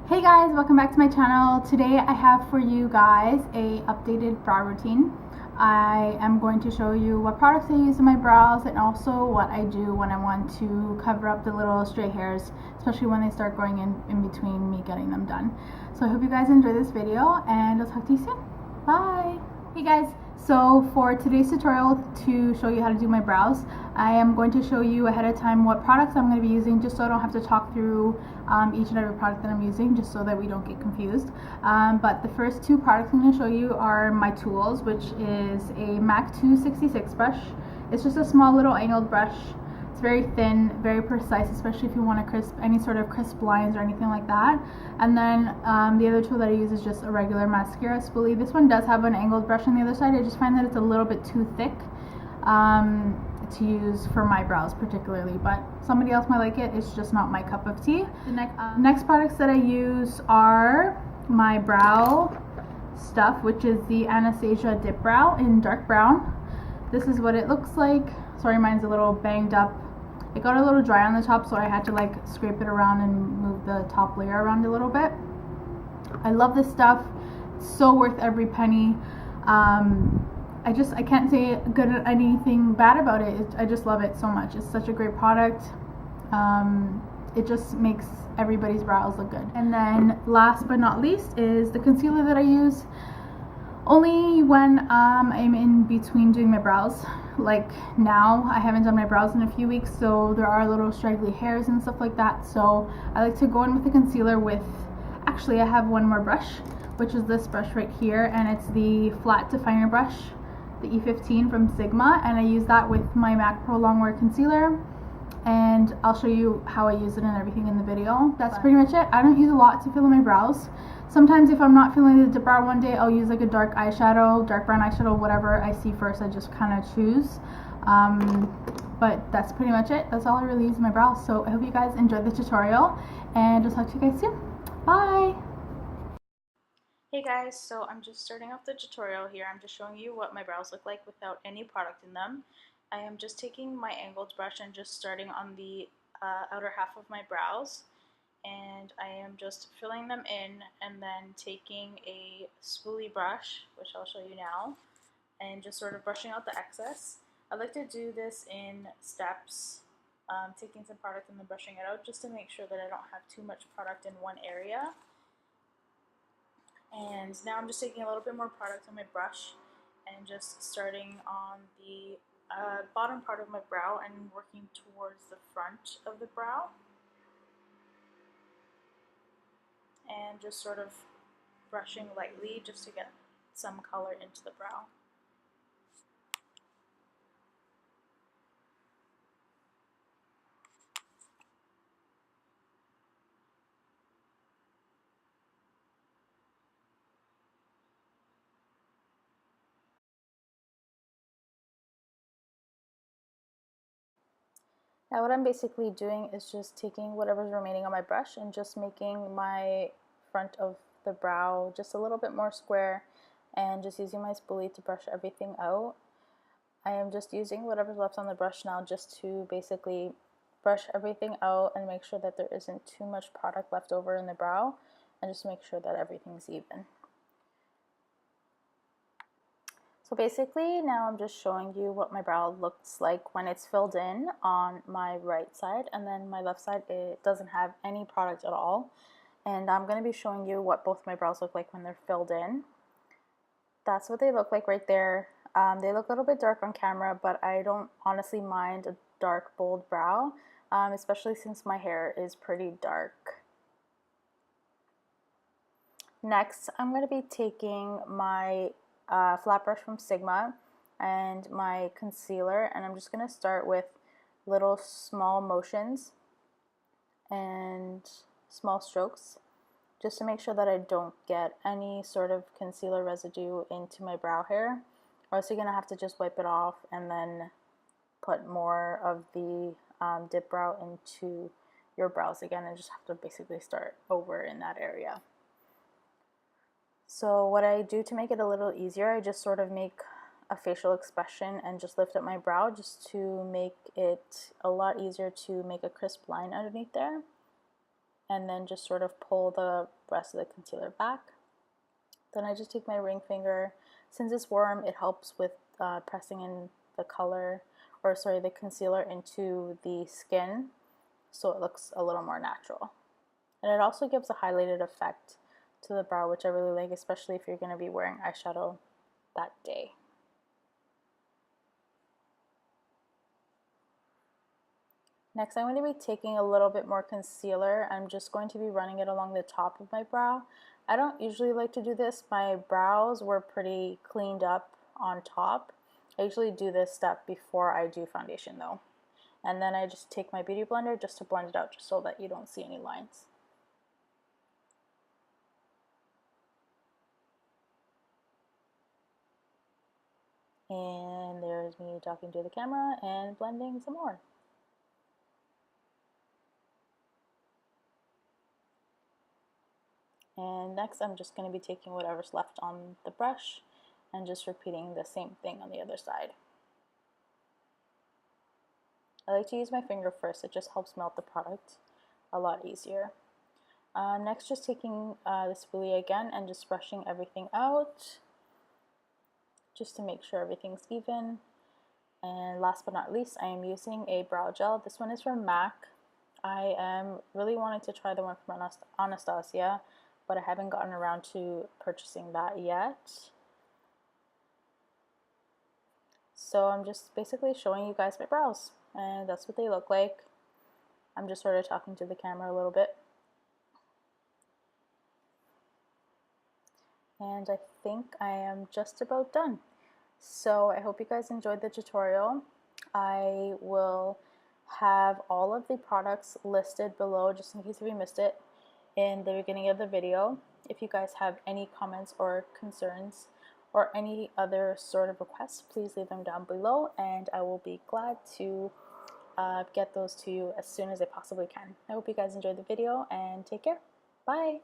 Hey guys, welcome back to my channel. Today I have for you guys a updated brow routine. I am going to show you what products I use in my brows and also what I do when I want to cover up the little stray hairs, especially when they start growing in between me getting them done. So I hope you guys enjoy this video and I'll talk to you soon. Bye! Hey guys, so for today's tutorial to show you how to do my brows, I am going to show you ahead of time what products I'm going to be using just so I don't have to talk through each and every product that I'm using, just so that we don't get confused. But the first two products I'm going to show you are my tools, which is a MAC 266 brush. It's just a small little angled brush. It's very thin, very precise, especially if you want to crisp any sort of crisp lines or anything like that. And then the other tool that I use is just a regular mascara spoolie. This one does have an angled brush on the other side. I just find that it's a little bit too thick to use for my brows particularly, but somebody else might like it. It's just not my cup of tea. The next products that I use are my brow stuff, which is the Anastasia Dip Brow in dark brown. This is what it looks like. Sorry, mine's a little banged up. It got a little dry on the top, so I had to like scrape it around and move the top layer around a little bit. I love this stuff. It's so worth every penny. I can't say anything bad about it. I just love it so much. It's such a great product. It just makes everybody's brows look good. And then last but not least is the concealer that I use only when I'm in between doing my brows. Like now, I haven't done my brows in a few weeks, so there are little straggly hairs and stuff like that. So I like to go in with the concealer with, actually I have one more brush, which is this brush right here, and it's the flat definer brush, the E15 from Sigma, and I use that with my MAC Pro Longwear concealer, and I'll show you how I use it and everything in the video. That's pretty much it. I don't use a lot to fill in my brows. Sometimes if I'm not feeling the dip brow one day, I'll use like a dark eyeshadow, dark brown eyeshadow, whatever I see first, I just kind of choose. But that's pretty much it. That's all I really use in my brows. So I hope you guys enjoyed the tutorial, and I'll talk to you guys soon. Bye! Hey guys, so I'm just starting off the tutorial here. I'm just showing you what my brows look like without any product in them. I am just taking my angled brush and just starting on the outer half of my brows, and I am just filling them in and then taking a spoolie brush, which I'll show you now, and just sort of brushing out the excess. I like to do this in steps, taking some product and then brushing it out just to make sure that I don't have too much product in one area. And now I'm just taking a little bit more product on my brush and just starting on the bottom part of my brow and working towards the front of the brow, and just sort of brushing lightly just to get some color into the brow. Now what I'm basically doing is just taking whatever's remaining on my brush and just making my front of the brow just a little bit more square, and just using my spoolie to brush everything out. I am just using whatever's left on the brush now just to basically brush everything out and make sure that there isn't too much product left over in the brow, and just make sure that everything's even. So basically now I'm just showing you what my brow looks like when it's filled in on my right side, and then my left side it doesn't have any product at all. And I'm going to be showing you what both my brows look like when they're filled in. That's what they look like right there. They look a little bit dark on camera, but I don't honestly mind a dark, bold brow, especially since my hair is pretty dark. Next, I'm going to be taking my flat brush from Sigma and my concealer, and I'm just going to start with little small motions and small strokes just to make sure that I don't get any sort of concealer residue into my brow hair, or else you're going to have to just wipe it off and then put more of the dip brow into your brows again, and just have to basically start over in that area. So what I do to make it a little easier, I just sort of make a facial expression and just lift up my brow just to make it a lot easier to make a crisp line underneath there. and then just sort of pull the rest of the concealer back. Then I just take my ring finger. Since it's warm, it helps with pressing in the color, or sorry, the concealer into the skin, so it looks a little more natural. And it also gives a highlighted effect to the brow, which I really like, especially if you're going to be wearing eyeshadow that day. Next, I'm going to be taking a little bit more concealer. I'm just going to be running it along the top of my brow. I don't usually like to do this. My brows were pretty cleaned up on top. I usually do this step before I do foundation though. And then I just take my beauty blender just to blend it out, just so that you don't see any lines. And there's me talking to the camera and blending some more. And next I'm just going to be taking whatever's left on the brush and just repeating the same thing on the other side. I like to use my finger first, it just helps melt the product a lot easier. Next, just taking the spoolie again and just brushing everything out just to make sure everything's even. And last but not least, I am using a brow gel. This one is from MAC. I am really wanting to try the one from Anastasia, but I haven't gotten around to purchasing that yet. So I'm just basically showing you guys my brows, and that's what they look like. I'm just sort of talking to the camera a little bit. And I think I am just about done. So I hope you guys enjoyed the tutorial. I will have all of the products listed below, just in case if you missed it in the beginning of the video. If you guys have any comments or concerns or any other sort of requests, please leave them down below, and I will be glad to get those to you as soon as I possibly can. I hope you guys enjoyed the video, and take care. Bye!